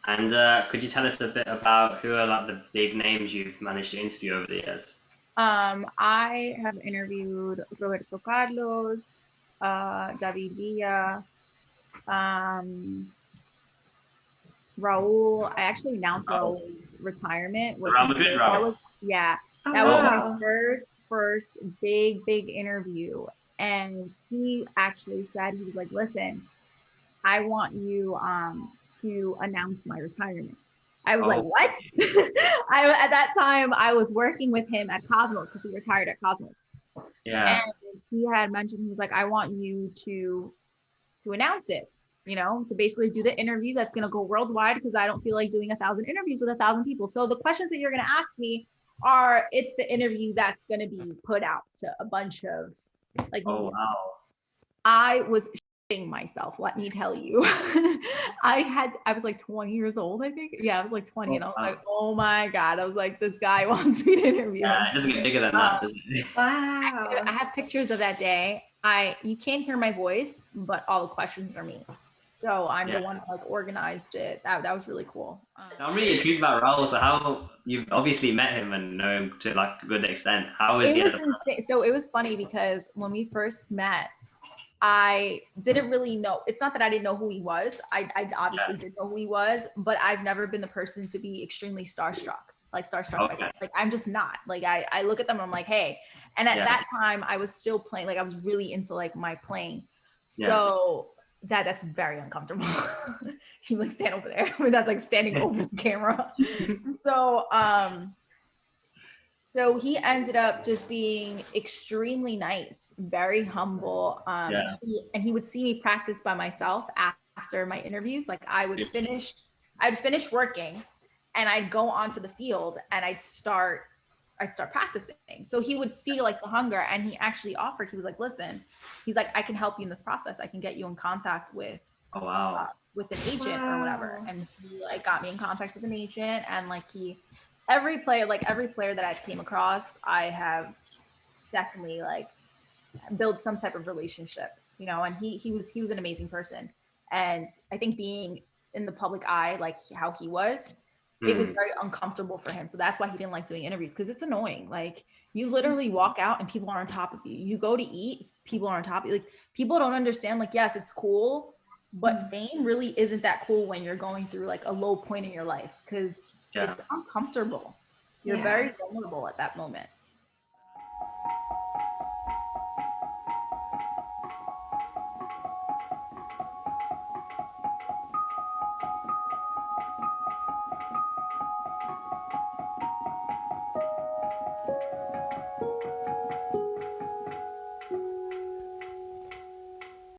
And could you tell us a bit about who are like the big names you've managed to interview over the years? I have interviewed Roberto Carlos, David Villa, um, Raul. I actually announced Oh, Raul's retirement, which Real was Madrid that Raul. was yeah, Oh, that was Oh, my wow. first big interview, and he actually said he was like, "Listen, I want you to announce my retirement." I was like, oh, "What?" I at that time I was working with him at Cosmos because he retired at Cosmos, and yeah, he had mentioned he was like, "I want you to announce it." To basically do the interview that's going to go worldwide because I don't feel like doing 1,000 interviews with 1,000 people. So the questions that you're going to ask me it's the interview that's going to be put out to a bunch of like oh media. wow, I was shitting myself, let me tell you. I was like 20 years old, I think. Yeah, I was like 20 oh and I was wow. like, oh my God. I was like, this guy wants me to interview Yeah, him. it doesn't get bigger than that, Um, does it? I Wow. have pictures of that day. You can't hear my voice, but all the questions are me. So I'm Yeah. the one that like organized it. That was really cool. Now, I'm really intrigued about Raul. So, how you've obviously met him and know him to like a good extent. How is It he was as a person? insane. So it was funny because when we first met, I didn't really know. It's not that I didn't know who he was. I obviously Yeah. did know who he was, but I've never been the person to be extremely starstruck. Like starstruck, Okay. like I'm just not. Like I look at them and I'm like, hey. And at Yeah. that time, I was still playing. Like I was really into like my playing. Yes. So Dad, that's very uncomfortable. You like stand over there. That's like standing over the camera. So so he ended up just being extremely nice, very humble. Yeah. And he would see me practice by myself after my interviews. Like Yeah. I'd finish working, and I'd go onto the field and I'd start practicing. So he would see like the hunger, and he actually offered. He was like, "Listen," he's like, "I can help you in this process. I can get you in contact Oh wow. with an agent or whatever." Wow. And he like got me in contact with an agent, and like every player that I came across, I have definitely like built some type of relationship, and he was an amazing person. And I think being in the public eye, like how he was, it was Hmm. very uncomfortable for him. So that's why he didn't like doing interviews, because it's annoying. Like you literally walk out and people are on top of you. You go to eat, people are on top of you. Like people don't understand, like, yes, it's cool, but fame really isn't that cool when you're going through like a low point in your life, because Yeah. it's uncomfortable. You're Yeah. very vulnerable at that moment.